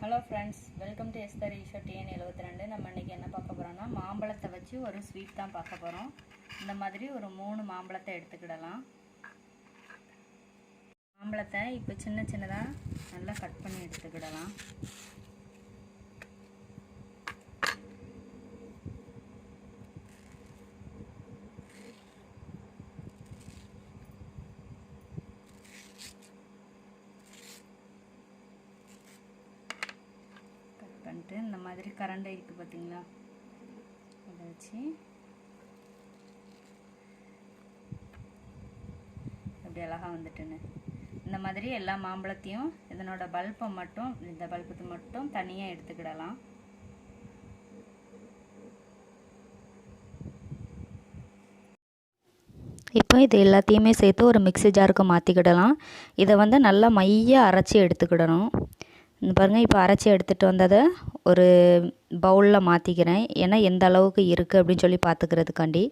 Hello friends, welcome to Esther Eswar TN72. நம்ம இன்றைக்கி என்ன பார்க்க போகிறோம்னா, மாம்பழத்தை வச்சு ஒரு ஸ்வீட் தான் பார்க்க போகிறோம். இந்த மாதிரி ஒரு 3 மாம்பழத்தை எடுத்துக்கிடலாம். மாம்பழத்தை இப்போ சின்ன சின்னதாக நல்லா கட் பண்ணி எடுத்துக்கிடலாம். பண்ணிட்டு இந்த மாதிரி கரண்டை இருக்குது பார்த்தீங்களா, அதை வச்சு எப்படி அழகாக வந்துட்டுன்னு இந்த மாதிரி எல்லா மாம்பழத்தையும் இதனோட பல்பை மட்டும், இந்த பல்பத்தை மட்டும் தனியாக எடுத்துக்கிடலாம். இப்போ இது எல்லாத்தையுமே சேர்த்து ஒரு மிக்ஸி ஜாருக்கு மாற்றிக்கிடலாம். இதை வந்து நல்லா மையாக அரைச்சி எடுத்துக்கிடணும். பாருங்கள், இப்போ அரைச்சி எடுத்துகிட்டு வந்ததை ஒரு பவுலில் மாற்றிக்கிறேன். ஏன்னா எந்த அளவுக்கு இருக்குது அப்படின்னு சொல்லி பார்த்துக்கிறதுக்காண்டி.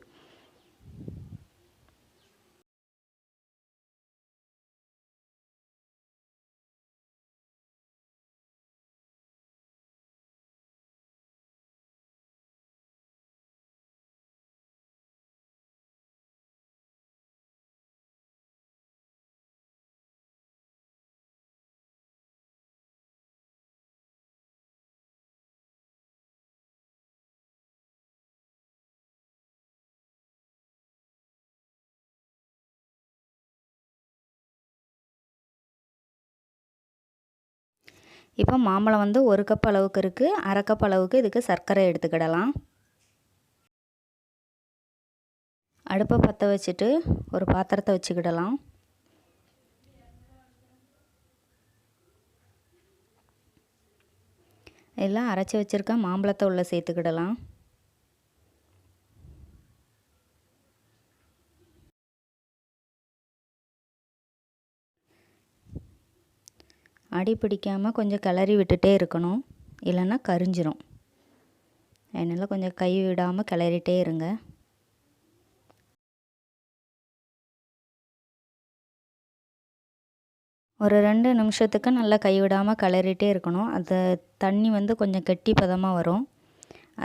இப்போ மாம்பழம் வந்து 1 கப் அளவுக்கு இருக்குது. 1/2 கப் அளவுக்கு இதுக்கு சர்க்கரை எடுத்துக்கிடலாம். அடுப்பை பற்ற வச்சுட்டு ஒரு பாத்திரத்தை வச்சுக்கிடலாம். எல்லாம் அரைச்சி வச்சுருக்க மாம்பழத்தை உள்ளே சேர்த்துக்கிடலாம். அடி பிடிக்காமல் கொஞ்சம் கிளறி விட்டுட்டே இருக்கணும், இல்லைன்னா கரிஞ்சிரும். அதனால் கொஞ்சம் கை விடாமல் கிளறிட்டே இருங்க. ஒரு 2 நிமிஷத்துக்கு நல்லா கை விடாமல் கிளறிட்டே இருக்கணும். அந்த தண்ணி வந்து கொஞ்சம் கெட்டி பதமாக வரும்.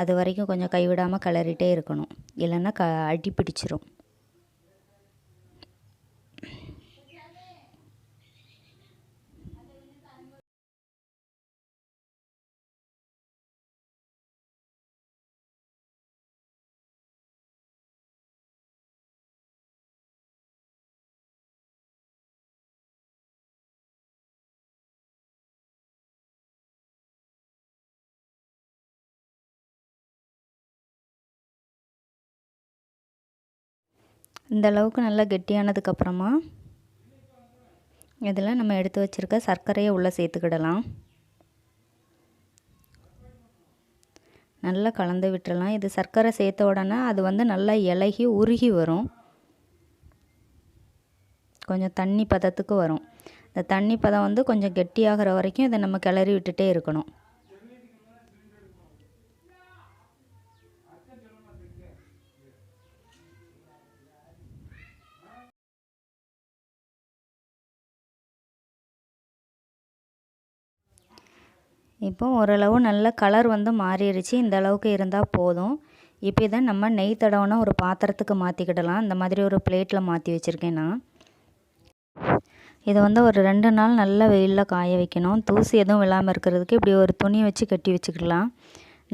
அது வரைக்கும் கொஞ்சம் கை விடாமல் கிளறிட்டே இருக்கணும், இல்லைன்னா அடி பிடிச்சிரும். இந்த அளவுக்கு நல்லா கெட்டியானதுக்கப்புறமா இதில் நம்ம எடுத்து வச்சுருக்க சர்க்கரையை உள்ளே சேர்த்துக்கிடலாம். நல்லா கலந்து விட்டுறலாம். இது சர்க்கரை சேர்த்த உடனே அது வந்து நல்லா இலகி உருகி வரும். கொஞ்சம் தண்ணி பதத்துக்கு வரும். இந்த தண்ணி பதம் வந்து கொஞ்சம் கெட்டியாகிற வரைக்கும் இதை நம்ம கிளறி விட்டுட்டே இருக்கணும். இப்போ ஓரளவு நல்ல கலர் வந்து மாறிடுச்சு. இந்த அளவுக்கு இருந்தால் போதும். இப்போ இதை நம்ம நெய் தடவைனா ஒரு பாத்திரத்துக்கு மாற்றிக்கிடலாம். இந்த மாதிரி ஒரு பிளேட்டில் மாற்றி வச்சுருக்கேன் நான். இதை வந்து ஒரு 2 நாள் நல்ல வெயிலில் காய வைக்கணும். தூசி எதுவும் விழாமல் இருக்கிறதுக்கு இப்படி ஒரு துணி வச்சு கட்டி வச்சுக்கலாம்.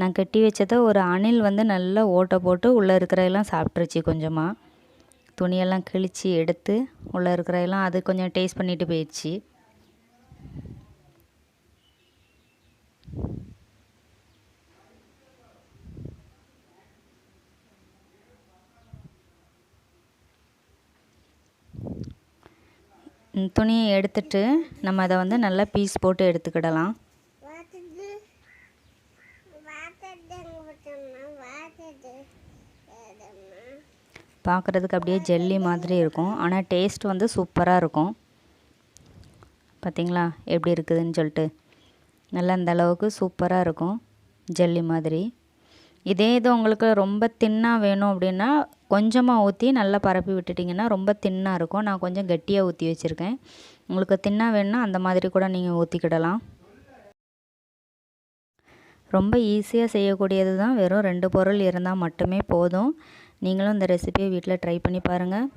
நான் கட்டி வச்சதை ஒரு அணில் வந்து நல்லா ஓட்டை போட்டு உள்ளே இருக்கிறதெல்லாம் சாப்பிட்ருச்சு. கொஞ்சமாக துணியெல்லாம் கிழித்து எடுத்து உள்ளே இருக்கிறதெல்லாம் அது கொஞ்சம் டேஸ்ட் பண்ணிட்டு போயிடுச்சு. துணியை எடுத்துட்டு நம்ம அதை வந்து நல்லா பீஸ் போட்டு எடுத்துக்கிடலாம். பார்க்குறதுக்கு அப்படியே ஜெல்லி மாதிரி இருக்கும், ஆனால் டேஸ்ட் வந்து சூப்பராக இருக்கும். பார்த்திங்களா எப்படி இருக்குதுன்னு சொல்லிட்டு. நல்லா அந்த அளவுக்கு சூப்பராக இருக்கும், ஜெல்லி மாதிரி. இதே இது உங்களுக்கு ரொம்ப தின்னாக வேணும் அப்படின்னா கொஞ்சமாக ஊற்றி நல்லா பரப்பி விட்டுட்டிங்கன்னா ரொம்ப தின்னாக இருக்கும். நான் கொஞ்சம் கெட்டியாக ஊற்றி வச்சுருக்கேன். உங்களுக்கு தின்னாக வேணும்னா அந்த மாதிரி கூட நீங்கள் ஊற்றிக்கிடலாம். ரொம்ப ஈஸியாக செய்யக்கூடியது தான். வெறும் 2 பொருள் இருந்தால் மட்டுமே போதும். நீங்களும் இந்த ரெசிபியை வீட்டில் ட்ரை பண்ணி பாருங்கள்.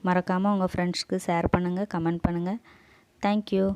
மறக்காமல் உங்கள் ஃப்ரெண்ட்ஸ்க்கு ஷேர் பண்ணுங்கள், கமெண்ட் பண்ணுங்கள். தேங்க்யூ.